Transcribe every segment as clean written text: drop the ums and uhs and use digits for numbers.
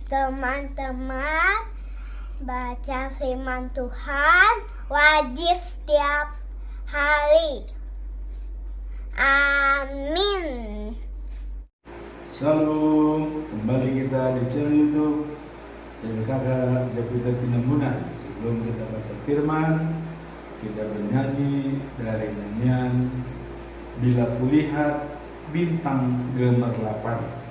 Teman-teman, baca firman Tuhan wajib setiap hari. Amin. Shalom, kembali kita di channel YouTube dan kakak Zapita Tinambunan. Sebelum kita baca firman, kita bernyanyi dari nyanyian Bila Kulihat Bintang Gemerlapan.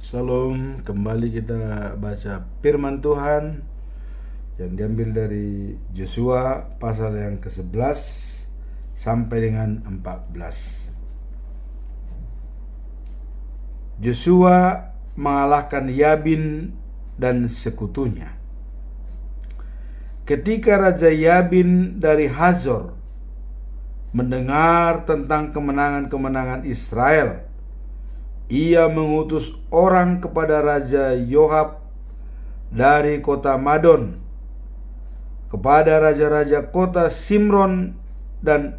Shalom, kembali kita baca firman Tuhan yang diambil dari Yosua pasal yang ke-11 sampai dengan 14. Yosua mengalahkan Yabin dan sekutunya. Ketika Raja Yabin dari Hazor mendengar tentang kemenangan-kemenangan Israel, ia mengutus orang kepada Raja Yoab dari kota Madon, kepada raja-raja kota Simron dan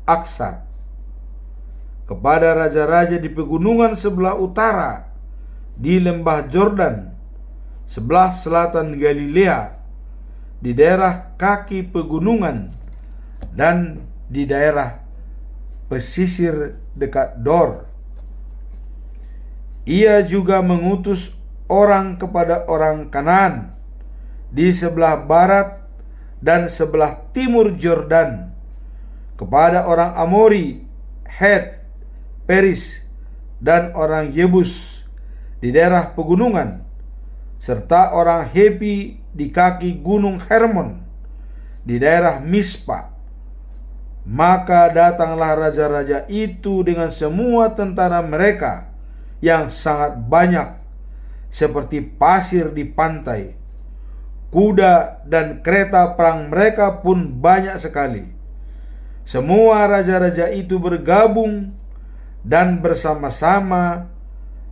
Aksar, kepada raja-raja di pegunungan sebelah utara, di lembah Jordan, sebelah selatan Galilea, di daerah kaki pegunungan, dan di daerah pesisir dekat Dor. Ia juga mengutus orang kepada orang Kanaan di sebelah barat dan sebelah timur Jordan, kepada orang Amori, Het, Peris, dan orang Yebus di daerah pegunungan, serta orang Hepi di kaki gunung Hermon di daerah Mispa. Maka datanglah raja-raja itu dengan semua tentara mereka yang sangat banyak, seperti pasir di pantai. Kuda dan kereta perang mereka pun banyak sekali. Semua raja-raja itu bergabung dan bersama-sama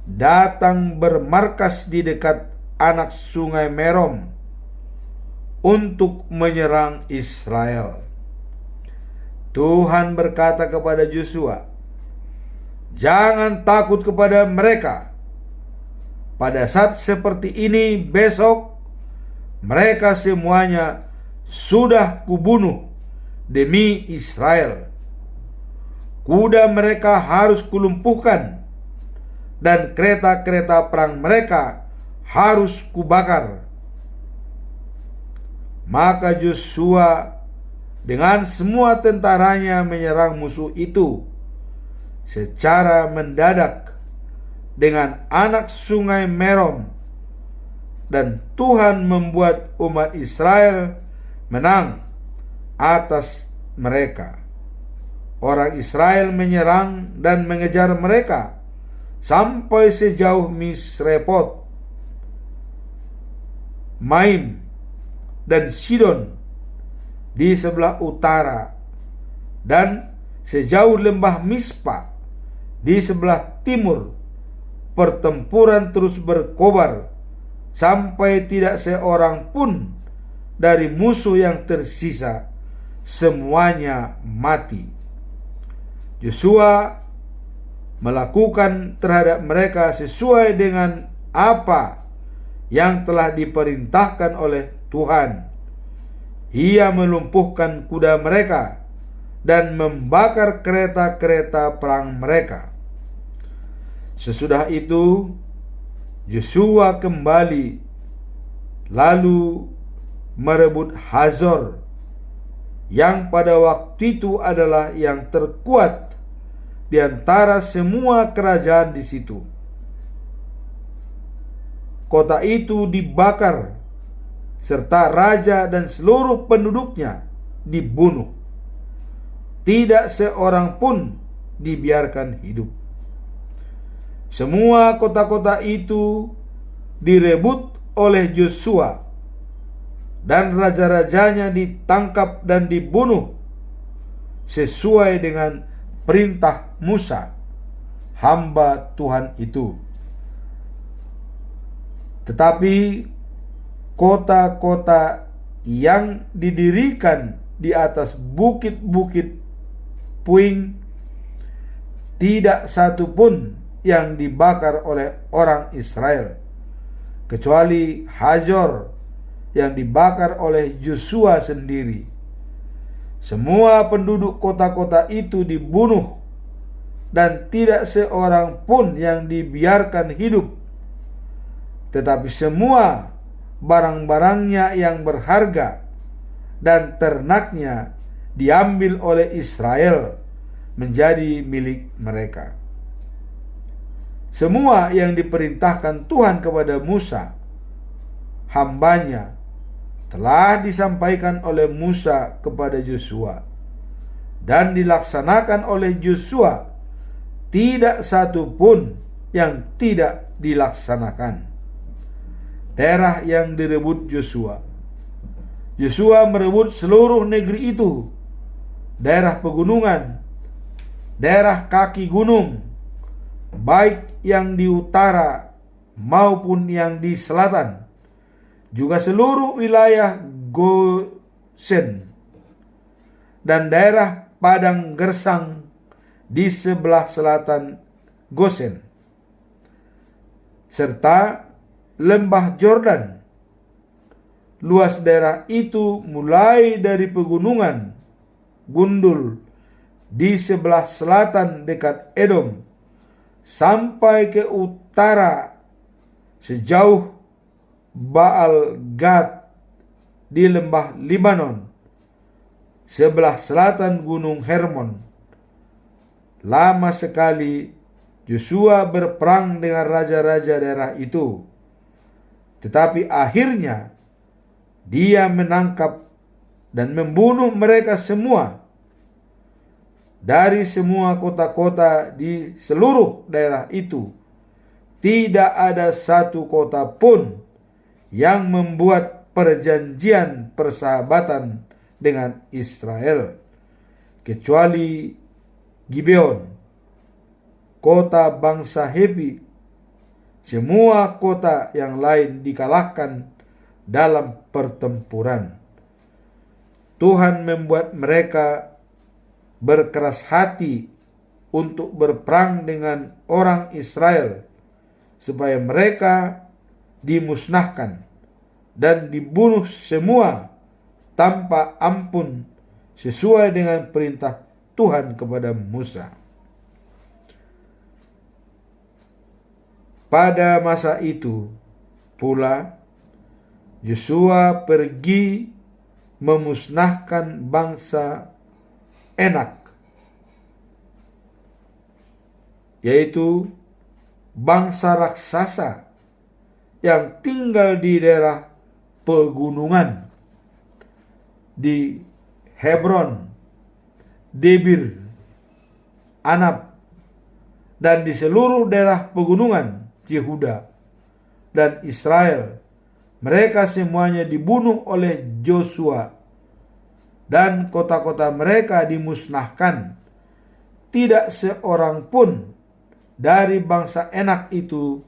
datang bermarkas di dekat anak sungai Merom untuk menyerang Israel. Tuhan berkata kepada Yosua, "Jangan takut kepada mereka. Pada saat seperti ini besok, mereka semuanya sudah kubunuh demi Israel. Kuda mereka harus kulumpuhkan, dan kereta-kereta perang mereka harus kubakar." Maka Yosua dengan semua tentaranya menyerang musuh itu secara mendadak dengan anak sungai Merom, dan Tuhan membuat umat Israel menang atas mereka. Orang Israel menyerang dan mengejar mereka sampai sejauh Misrepot, Maim, dan Sidon di sebelah utara, dan sejauh lembah Mispa di sebelah timur. Pertempuran terus berkobar sampai tidak seorang pun dari musuh yang tersisa, semuanya mati. Yosua melakukan terhadap mereka sesuai dengan apa yang telah diperintahkan oleh Tuhan. Ia melumpuhkan kuda mereka dan membakar kereta-kereta perang mereka. Sesudah itu Yosua kembali lalu merebut Hazor, yang pada waktu itu adalah yang terkuat di antara semua kerajaan di situ. Kota itu dibakar serta raja dan seluruh penduduknya dibunuh. Tidak seorang pun dibiarkan hidup. Semua kota-kota itu direbut oleh Yosua, dan raja-rajanya ditangkap dan dibunuh sesuai dengan perintah Musa, hamba Tuhan itu. Tetapi kota-kota yang didirikan di atas bukit-bukit puing, tidak satu pun yang dibakar oleh orang Israel, kecuali Hazor yang dibakar oleh Yosua sendiri. Semua penduduk kota-kota itu dibunuh, dan tidak seorang pun yang dibiarkan hidup. Tetapi semua barang-barangnya yang berharga dan ternaknya diambil oleh Israel menjadi milik mereka. Semua yang diperintahkan Tuhan kepada Musa, hambanya, telah disampaikan oleh Musa kepada Yosua dan dilaksanakan oleh Yosua. Tidak satu pun yang tidak dilaksanakan. Daerah yang direbut Yosua. Yosua merebut seluruh negeri itu, daerah pegunungan, daerah kaki gunung, baik yang di utara maupun yang di selatan, juga seluruh wilayah Gosen dan daerah padang gersang di sebelah selatan Gosen, serta lembah Yordan. Luas daerah itu mulai dari pegunungan gundul di sebelah selatan dekat Edom sampai ke utara sejauh Baal Gad di lembah Libanon sebelah selatan gunung Hermon. Lama sekali Yosua berperang dengan raja-raja daerah itu, tetapi akhirnya dia menangkap dan membunuh mereka semua. Dari semua kota-kota di seluruh daerah itu, tidak ada satu kota pun yang membuat perjanjian persahabatan dengan Israel, kecuali Gibeon, kota bangsa Hebi. Semua kota yang lain dikalahkan dalam pertempuran. Tuhan membuat mereka berkeras hati untuk berperang dengan orang Israel, supaya mereka dimusnahkan dan dibunuh semua tanpa ampun sesuai dengan perintah Tuhan kepada Musa. Pada masa itu pula Yosua pergi memusnahkan bangsa Enak, yaitu bangsa raksasa yang tinggal di daerah pegunungan di Hebron, Debir, Anab, dan di seluruh daerah pegunungan Yehuda dan Israel. Mereka semuanya dibunuh oleh Yosua dan kota-kota mereka dimusnahkan. Tidak seorang pun dari bangsa Enak itu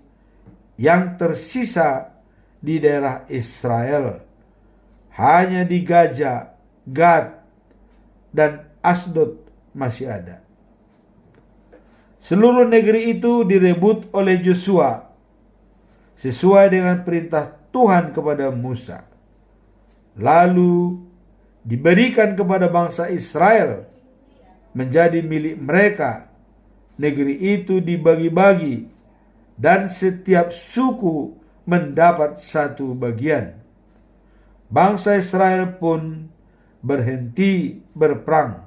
yang tersisa di daerah Israel. Hanya di Gaza, Gad, dan Asdod masih ada. Seluruh negeri itu direbut oleh Yosua sesuai dengan perintah Tuhan kepada Musa. Lalu diberikan kepada bangsa Israel menjadi milik mereka. Negeri itu dibagi-bagi dan setiap suku mendapat satu bagian. Bangsa Israel pun berhenti berperang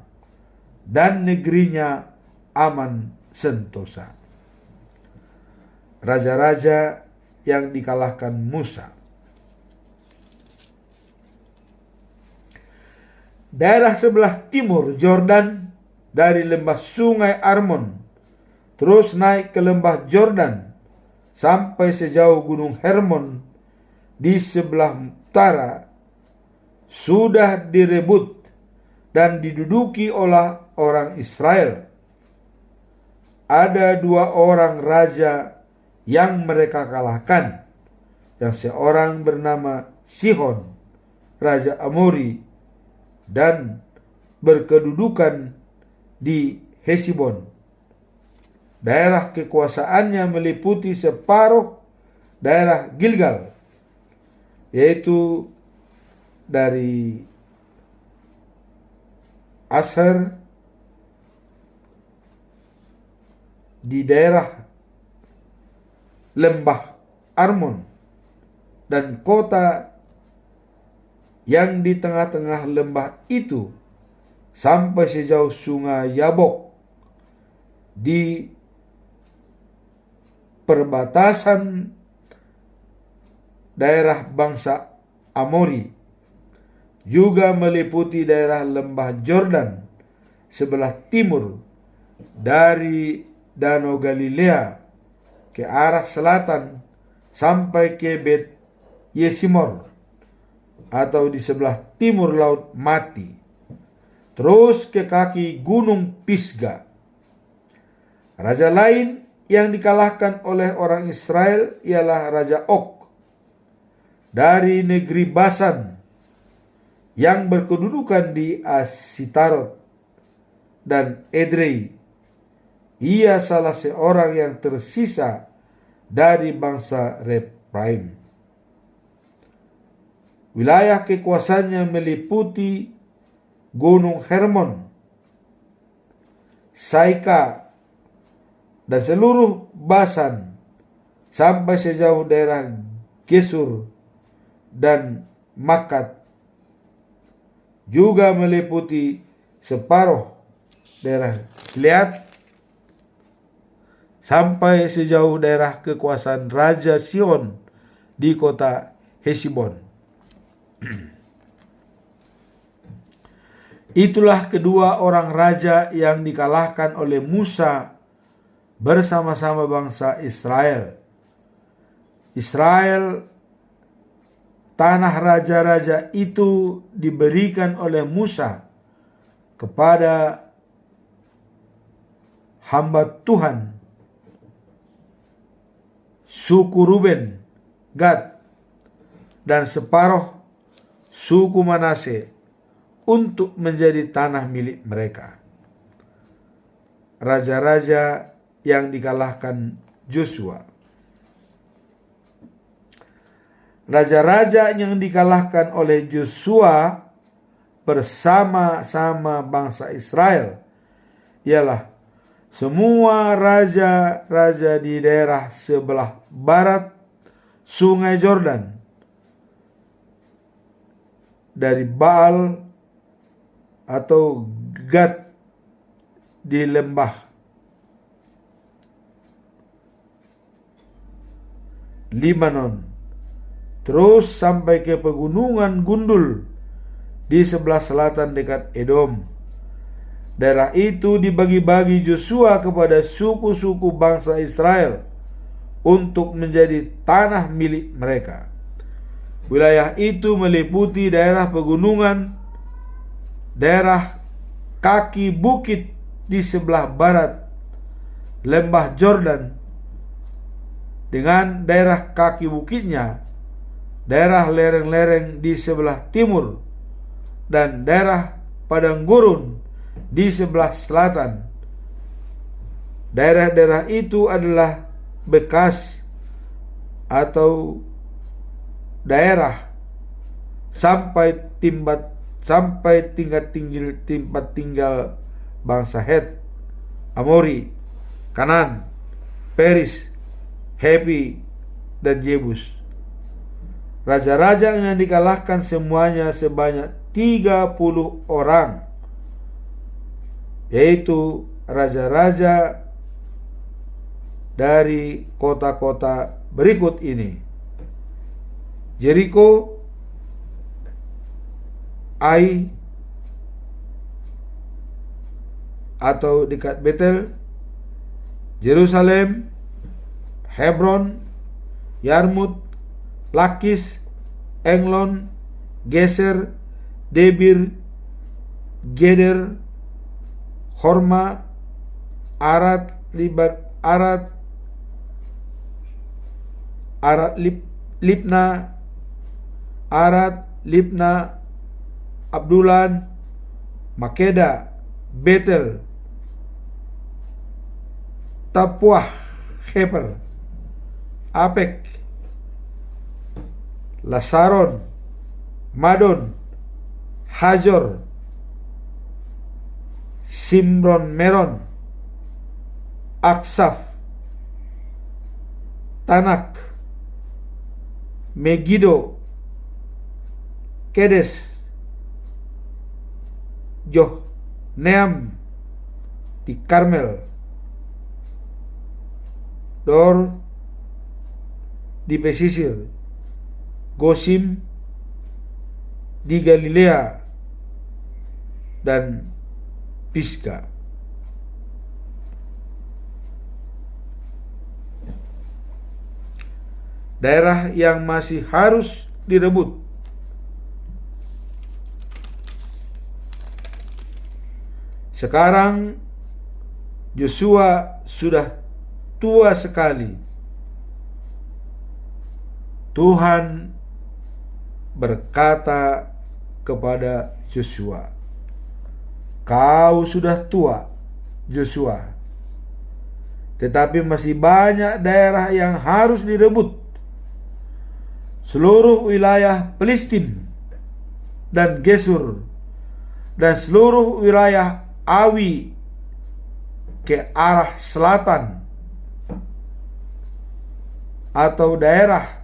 dan negerinya aman sentosa. Raja-raja yang dikalahkan Musa. Daerah sebelah timur Yordan dari lembah sungai Arnon terus naik ke lembah Yordan sampai sejauh gunung Hermon di sebelah utara sudah direbut dan diduduki oleh orang Israel. Ada 2 orang raja yang mereka kalahkan, yang seorang bernama Sihon, raja Amori, dan berkedudukan di Hesibon. Daerah kekuasaannya meliputi separuh daerah Gilgal, yaitu dari Asher di daerah lembah Arnon dan kota yang di tengah-tengah lembah itu sampai sejauh sungai Yabok di perbatasan daerah bangsa Amori, juga meliputi daerah lembah Yordan sebelah timur dari Danau Galilea ke arah selatan sampai ke Bet Yesimor atau di sebelah timur Laut Mati, terus ke kaki Gunung Pisgah. Raja lain yang dikalahkan oleh orang Israel ialah Raja Og. dari negeri Basan yang berkedudukan di Asitarot dan Edrei. Ia salah seorang yang tersisa dari bangsa Rephaim. Wilayah kekuasaannya meliputi Gunung Hermon, Saika, dan seluruh Basan sampai sejauh daerah Gesur dan Makat. Juga meliputi separuh daerah Gilead sampai sejauh daerah kekuasaan Raja Sihon di kota Hesibon. Itulah kedua orang raja yang dikalahkan oleh Musa bersama-sama bangsa Israel. Tanah raja-raja itu diberikan oleh Musa kepada hamba Tuhan suku Ruben, Gad, dan separuh suku Manase untuk menjadi tanah milik mereka. Raja-raja yang dikalahkan Joshua. Raja-raja yang dikalahkan oleh Joshua bersama-sama bangsa Israel ialah semua raja-raja di daerah sebelah barat Sungai Yordan, dari Baal atau Gad di lembah Libanon, terus sampai ke pegunungan Gundul di sebelah selatan dekat Edom. Daerah itu dibagi-bagi Joshua kepada suku-suku bangsa Israel untuk menjadi tanah milik mereka. Wilayah itu meliputi daerah pegunungan, daerah kaki bukit di sebelah barat lembah Jordan dengan daerah kaki bukitnya, daerah lereng-lereng di sebelah timur, dan daerah padang gurun di sebelah selatan. Daerah-daerah itu adalah bekas atau daerah sampai tempat tinggal bangsa Het, Amori, Kanan, Peris, Hepi, dan Jebus. Raja-raja yang dikalahkan semuanya sebanyak 30 orang, yaitu raja-raja dari kota-kota berikut ini: Jericho, Ai atau dekat Betel, Yerusalem, Hebron, Yarmut, Lakis, Englon, Geser, Debir, Geder, Horma, Arad, Libna, Arad, Libna, Abdulan, Makeda, Betel, Tapuah, Heper, Apek, Lasaron, Madon, Hajor, Simron Meron, Aksaf, Tanak, Megiddo, Kedes, Neam di Karmel, Dor di pesisir, Gosim di Galilea, dan Pisga. Daerah yang masih harus direbut. Sekarang Joshua sudah tua sekali. Tuhan berkata kepada Yosua, "Kau sudah tua, Yosua, tetapi masih banyak daerah yang harus direbut. Seluruh wilayah Filistin dan Gesur dan seluruh wilayah Awi ke arah selatan, atau daerah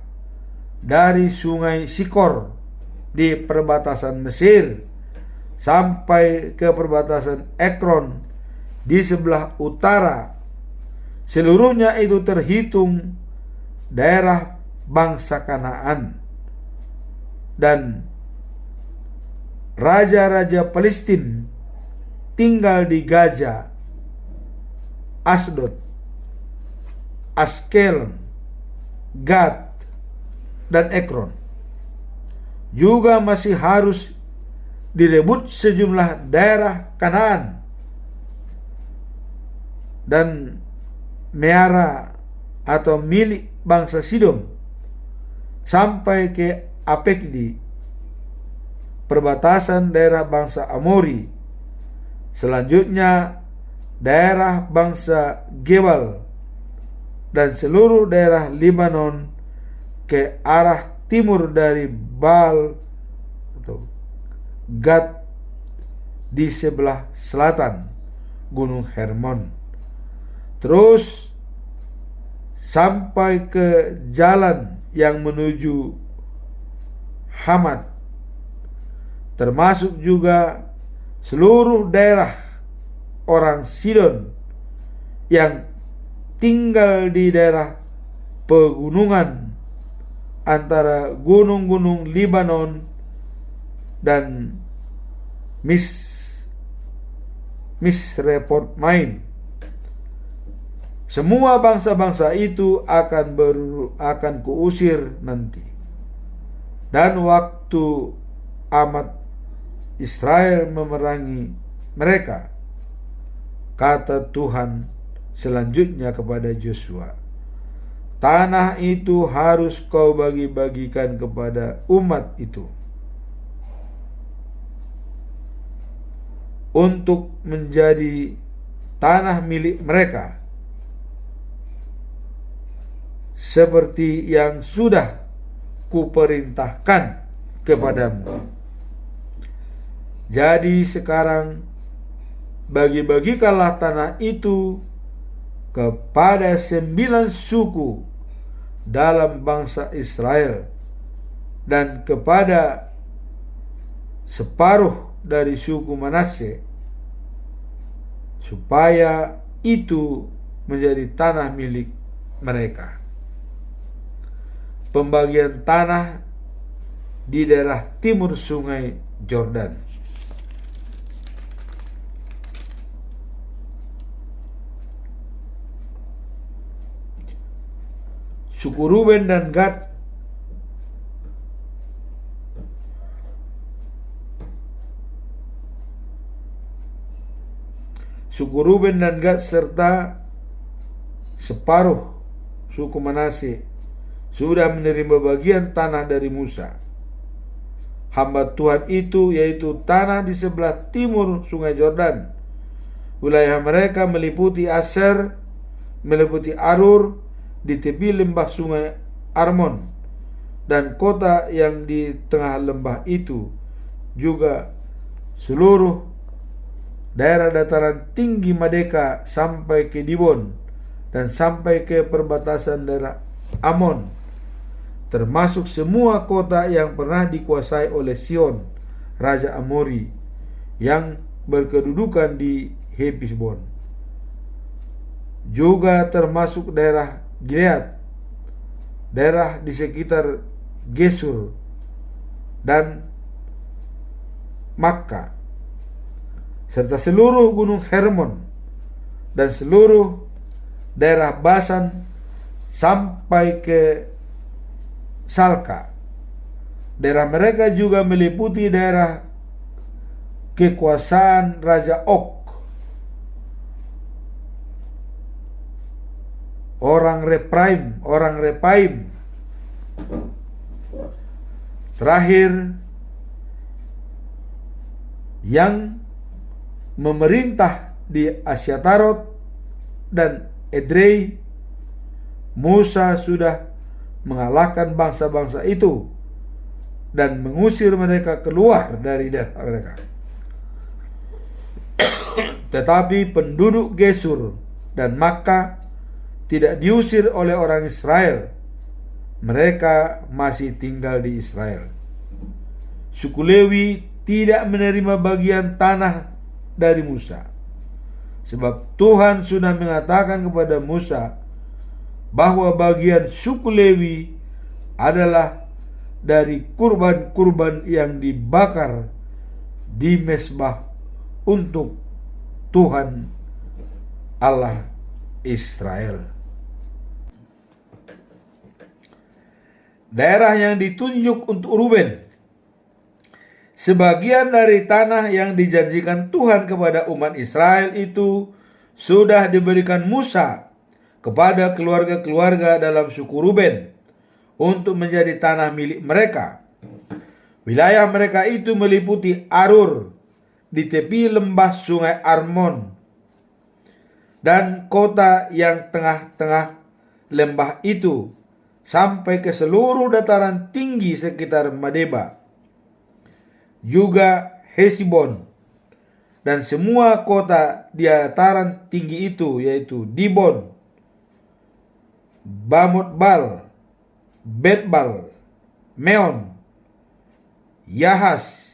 dari sungai Sikor di perbatasan Mesir sampai ke perbatasan Ekron di sebelah utara, seluruhnya itu terhitung daerah bangsa Kanaan. Dan raja-raja Palestina tinggal di Gaza, Asdod, Askelon, Gad, dan Ekron. Juga masih harus direbut sejumlah daerah Kanaan dan Meara atau milik bangsa Sidon sampai ke Apekdi, perbatasan daerah bangsa Amori. Selanjutnya daerah bangsa Gebal dan seluruh daerah Libanon ke arah timur dari Baal atau Gad di sebelah selatan Gunung Hermon, terus sampai ke jalan yang menuju Hamat, termasuk juga seluruh daerah orang Sidon yang tinggal di daerah pegunungan antara gunung-gunung Libanon dan Misrepotmaim. Semua bangsa-bangsa itu akan kuusir nanti. Dan waktu amat Israel memerangi mereka, kata Tuhan selanjutnya kepada Yosua, tanah itu harus kau bagi-bagikan kepada umat itu untuk menjadi tanah milik mereka, seperti yang sudah kuperintahkan kepadamu. Jadi sekarang bagi-bagikanlah tanah itu kepada 9 suku dalam bangsa Israel dan kepada separuh dari suku Manasye, supaya itu menjadi tanah milik mereka. Pembagian tanah di daerah timur sungai Yordan. Suku Ruben dan Gad serta separuh suku Manasye sudah menerima bagian tanah dari Musa, hamba Tuhan itu, yaitu tanah di sebelah timur sungai Yordan. Wilayah mereka meliputi Aser, meliputi Arur di tepi lembah sungai Armon, dan kota yang di tengah lembah itu, juga seluruh daerah dataran tinggi Madeka sampai ke Dibon dan sampai ke perbatasan daerah Amon, termasuk semua kota yang pernah dikuasai oleh Sihon, Raja Amori, yang berkedudukan di Hesbon. Juga termasuk daerah Gilead, daerah di sekitar Gesur dan Makkah, serta seluruh gunung Hermon dan seluruh daerah Basan sampai ke Salka. Daerah mereka juga meliputi daerah kekuasaan Raja Og, orang Repaim, Terakhir, yang memerintah di Asyatarot dan Edrei, Musa sudah mengalahkan bangsa-bangsa itu dan mengusir mereka keluar dari daerah mereka. Tetapi penduduk Gesur dan Makkah tidak diusir oleh orang Israel. Mereka masih tinggal di Israel. Suku Lewi tidak menerima bagian tanah dari Musa, sebab Tuhan sudah mengatakan kepada Musa bahwa bagian suku Lewi adalah dari kurban-kurban yang dibakar di mezbah untuk Tuhan Allah Israel. Daerah yang ditunjuk untuk Ruben. Sebagian dari tanah yang dijanjikan Tuhan kepada umat Israel itu sudah diberikan Musa kepada keluarga-keluarga dalam suku Ruben untuk menjadi tanah milik mereka. Wilayah mereka itu meliputi Arur di tepi lembah sungai Arnon dan kota yang tengah-tengah lembah itu sampai ke seluruh dataran tinggi sekitar Medeba, juga Hesibon dan semua kota di dataran tinggi itu, yaitu Dibon, Bamotbal, Betbal, Meon, Yahas,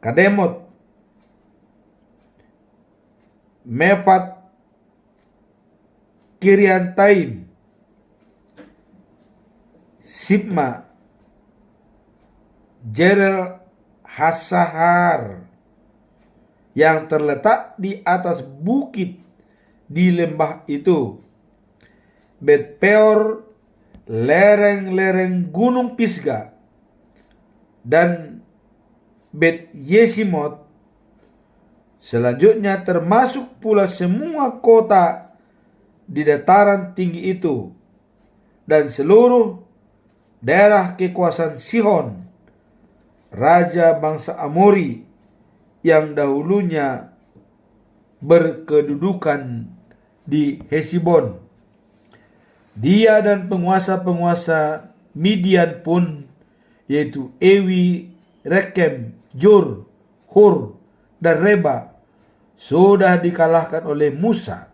Kademot, Mefat, Kiriantaim, Sibma, Jerel Hasahar yang terletak di atas bukit di lembah itu, Bet Peor, lereng-lereng gunung Pisgah, dan Bet Yesimot. Selanjutnya termasuk pula semua kota di dataran tinggi itu dan seluruh daerah kekuasaan Sihon, raja bangsa Amori yang dahulunya berkedudukan di Hesibon. Dia dan penguasa-penguasa Midian pun, yaitu Ewi, Rekem, Jur, Hur, dan Reba, sudah dikalahkan oleh Musa.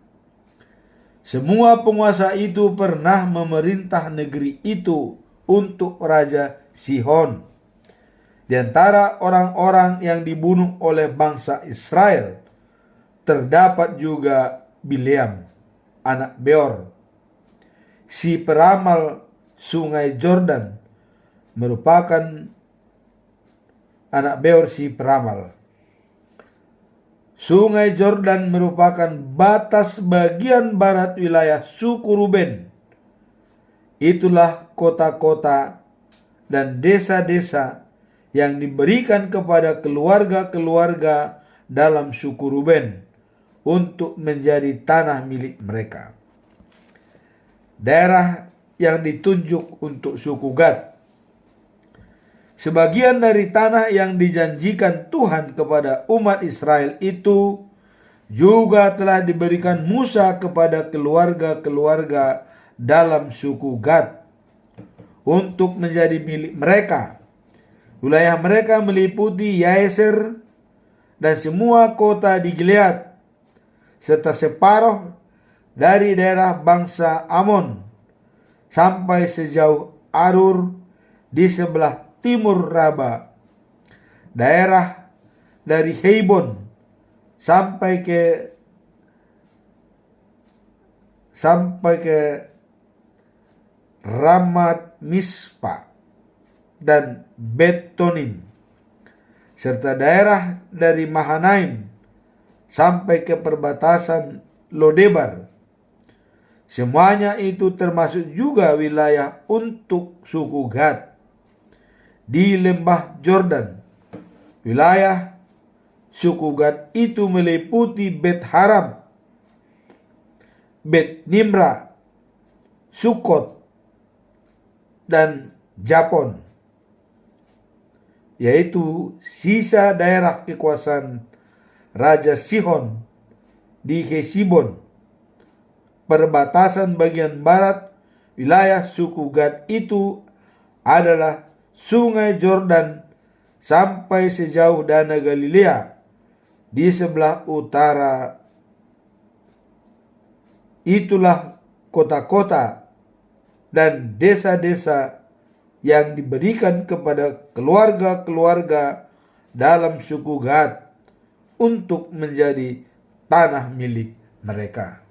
Semua penguasa itu pernah memerintah negeri itu untuk Raja Sihon. Di antara orang-orang yang dibunuh oleh bangsa Israel terdapat juga Bileam, anak Beor, si peramal sungai Jordan, merupakan anak Beor si peramal. Sungai Jordan merupakan batas bagian barat wilayah suku Ruben. Itulah kota-kota dan desa-desa yang diberikan kepada keluarga-keluarga dalam suku Ruben untuk menjadi tanah milik mereka. Daerah yang ditunjuk untuk suku Gad. Sebagian dari tanah yang dijanjikan Tuhan kepada umat Israel itu juga telah diberikan Musa kepada keluarga-keluarga dalam suku Gad untuk menjadi milik mereka. Wilayah mereka meliputi Yaeser dan semua kota di Gilead, serta separuh dari daerah bangsa Amon sampai sejauh Arur di sebelah timur Raba, daerah dari Hebon sampai ke Ramat Mispa dan Betonim, serta daerah dari Mahanaim sampai ke perbatasan Lodebar. Semuanya itu termasuk juga wilayah untuk suku Gad di lembah Jordan. Wilayah suku Gad itu meliputi Bet Haram, Bet Nimra, Sukot, dan Japon. yaitu sisa daerah kekuasaan Raja Sihon di Hesibon, perbatasan bagian barat wilayah suku Gad itu adalah Sungai Yordan sampai sejauh Dana Galilea di sebelah utara. Itulah kota-kota dan desa-desa yang diberikan kepada keluarga-keluarga dalam suku Gad untuk menjadi tanah milik mereka.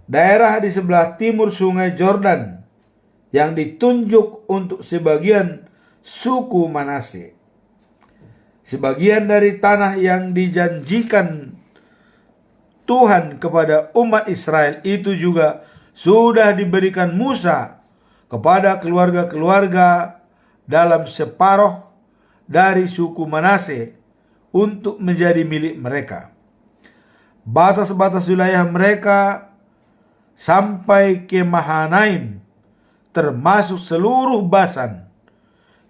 Daerah di sebelah timur Sungai Yordan yang ditunjuk untuk sebagian suku Manase. Sebagian dari tanah yang dijanjikan Tuhan kepada umat Israel itu juga sudah diberikan Musa kepada keluarga-keluarga dalam separuh dari suku Manase untuk menjadi milik mereka. Batas-batas wilayah mereka sampai ke Mahanaim, termasuk seluruh Basan,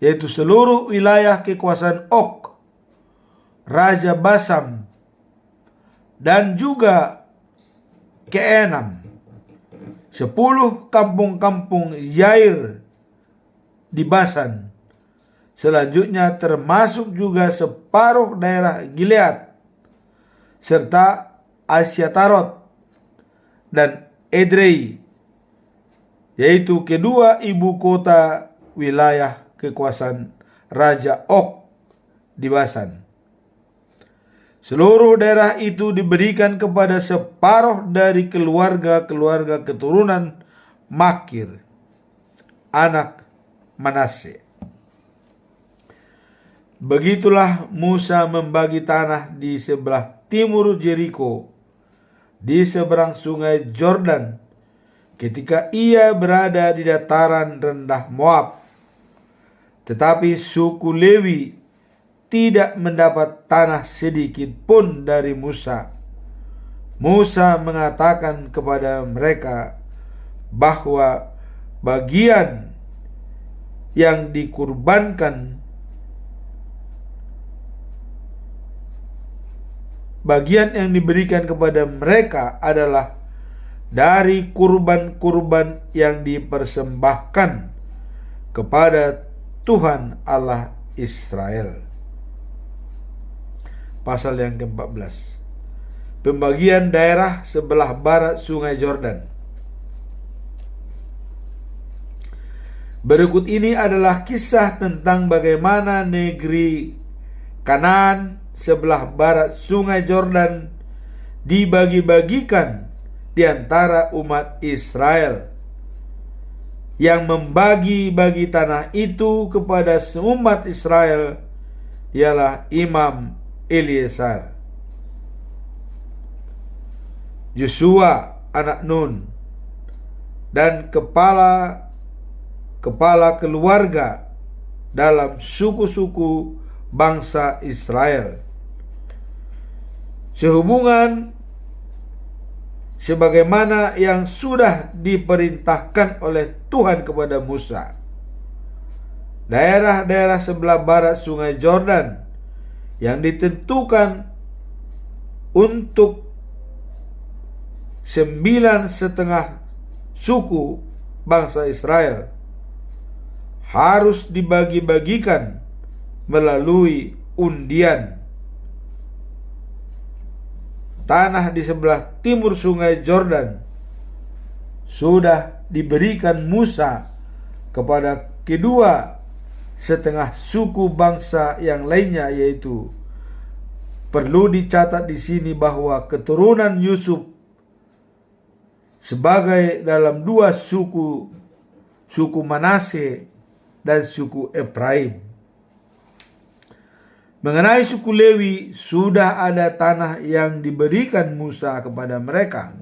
yaitu seluruh wilayah kekuasaan Og, Raja Basam, dan juga ke Enam, 10 kampung-kampung Yair di Basan. Selanjutnya termasuk juga separuh daerah Gilead, serta Asyatarot dan Edrei, yaitu kedua ibu kota wilayah kekuasaan Raja Og di Basan. Seluruh daerah itu diberikan kepada separuh dari keluarga-keluarga keturunan Makir, anak Manase. Begitulah Musa membagi tanah di sebelah timur Jeriko, di seberang Sungai Yordan, ketika ia berada di dataran rendah Moab. Tetapi suku Lewi tidak mendapat tanah sedikit pun dari Musa. Musa mengatakan kepada mereka bahwa bagian yang dikurbankan, bagian yang diberikan kepada mereka adalah dari kurban-kurban yang dipersembahkan kepada Tuhan Allah Israel. Pasal yang ke-14. Pembagian daerah sebelah barat Sungai Yordan. Berikut ini adalah kisah tentang bagaimana negeri Kanaan sebelah barat Sungai Yordan dibagi-bagikan di antara umat Israel. Yang membagi-bagi tanah itu kepada seumat Israel ialah Imam Eleazar, Yosua anak Nun, dan kepala keluarga dalam suku-suku bangsa Israel, sehubungan sebagaimana yang sudah diperintahkan oleh Tuhan kepada Musa. Daerah-daerah sebelah barat Sungai Yordan yang ditentukan untuk 9,5 suku bangsa Israel harus dibagi-bagikan melalui undian. Tanah di sebelah timur Sungai Yordan sudah diberikan Musa kepada kedua setengah suku bangsa yang lainnya, yaitu perlu dicatat di sini bahwa keturunan Yusuf sebagai dalam dua suku Manase dan suku Efraim. Mengenai suku Lewi, sudah ada tanah yang diberikan Musa kepada mereka.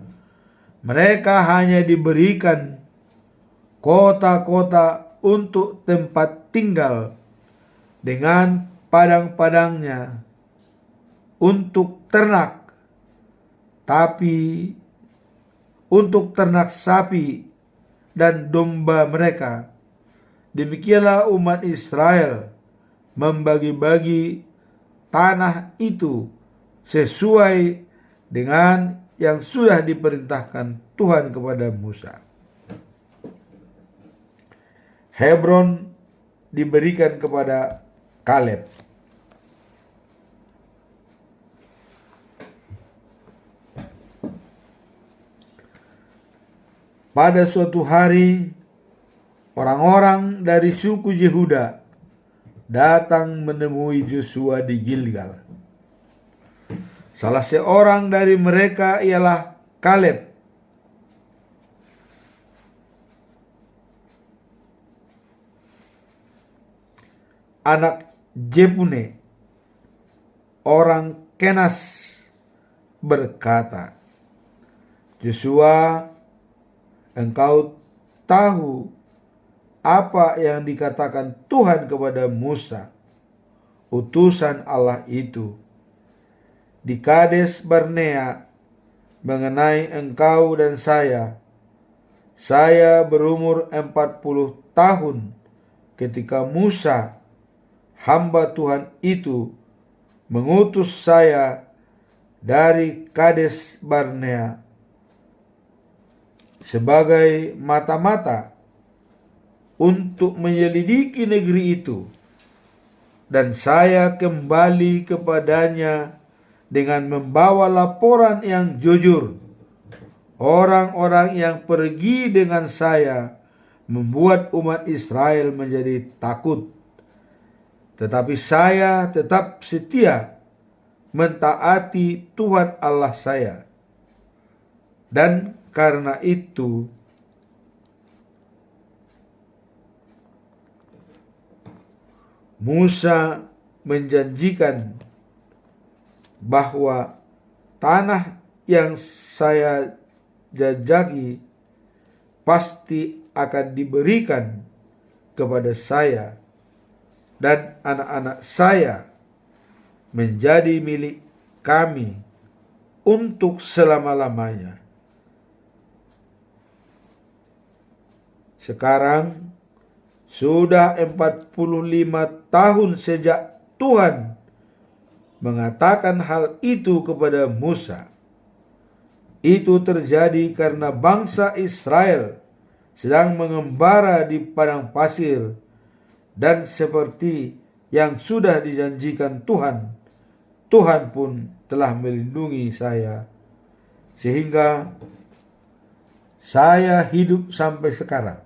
Mereka hanya diberikan kota-kota untuk tempat tinggal dengan padang-padangnya untuk ternak, tapi untuk ternak sapi dan domba mereka demikianlah umat Israel membagi-bagi tanah itu sesuai dengan yang sudah diperintahkan Tuhan kepada Musa. Hebron diberikan kepada Kaleb. Pada suatu hari, orang-orang dari suku Yehuda datang menemui Yosua di Gilgal. Salah seorang dari mereka ialah Kaleb, anak Jefune, orang Kenas, berkata, "Yosua, engkau tahu apa yang dikatakan Tuhan kepada Musa, utusan Allah itu, di Kades Barnea mengenai engkau dan saya. Saya berumur 40 tahun ketika Musa, hamba Tuhan itu, mengutus saya dari Kades Barnea sebagai mata-mata untuk menyelidiki negeri itu, dan saya kembali kepadanya dengan membawa laporan yang jujur. Orang-orang yang pergi dengan saya membuat umat Israel menjadi takut, tetapi saya tetap setia mentaati Tuhan Allah saya. Dan karena itu Musa menjanjikan bahwa tanah yang saya jajaki pasti akan diberikan kepada saya dan anak-anak saya menjadi milik kami untuk selama-lamanya. Sekarang sudah 45 tahun sejak Tuhan mengatakan hal itu kepada Musa. Itu terjadi karena bangsa Israel sedang mengembara di padang pasir, dan seperti yang sudah dijanjikan Tuhan, Tuhan pun telah melindungi saya sehingga saya hidup sampai sekarang.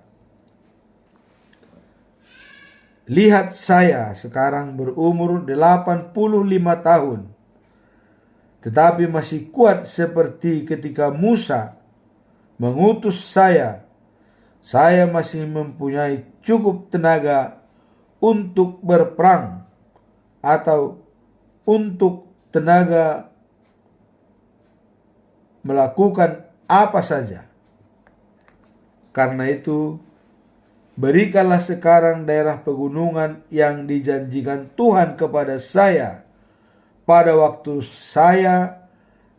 Lihat, saya sekarang berumur 85 tahun, tetapi masih kuat seperti ketika Musa mengutus saya. Saya masih mempunyai cukup tenaga untuk berperang atau untuk tenaga melakukan apa saja. Karena itu, berikanlah sekarang daerah pegunungan yang dijanjikan Tuhan kepada saya pada waktu saya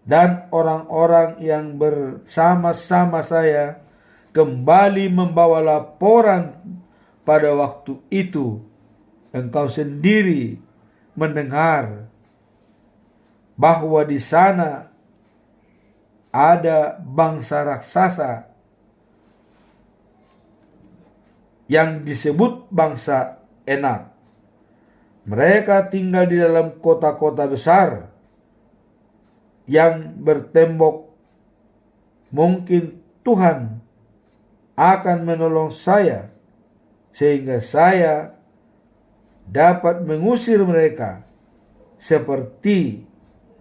dan orang-orang yang bersama-sama saya kembali membawa laporan. Pada waktu itu engkau sendiri mendengar bahwa di sana ada bangsa raksasa yang disebut bangsa Enak. Mereka tinggal di dalam kota-kota besar yang bertembok. Mungkin Tuhan akan menolong saya sehingga saya dapat mengusir mereka seperti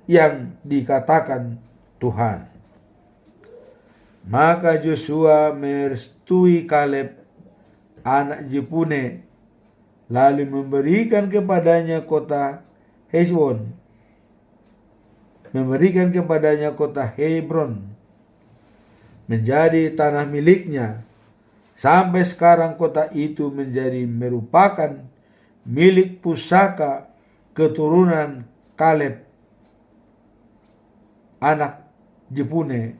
yang dikatakan Tuhan. Maka Yosua merestui Kaleb, anak Jefune, lalu memberikan kepadanya kota Heshbon, memberikan kepadanya kota Hebron menjadi tanah miliknya. Sampai sekarang kota itu merupakan milik pusaka keturunan Kaleb, anak Jefune,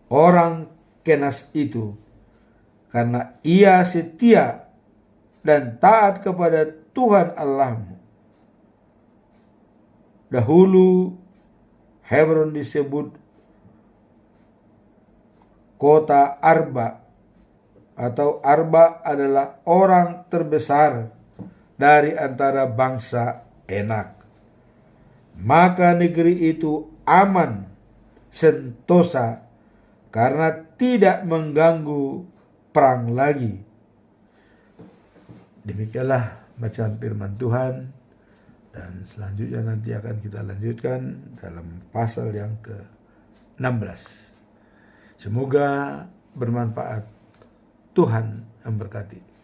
orang Kenas itu, karena ia setia dan taat kepada Tuhan Allahmu. Dahulu Hebron disebut kota Arba, atau Arba adalah orang terbesar dari antara bangsa Enak. Maka negeri itu aman, sentosa, karena tidak mengganggu perang lagi. Demikianlah bacaan firman Tuhan, dan selanjutnya nanti akan kita lanjutkan dalam pasal yang ke-16. Semoga bermanfaat. Tuhan memberkati.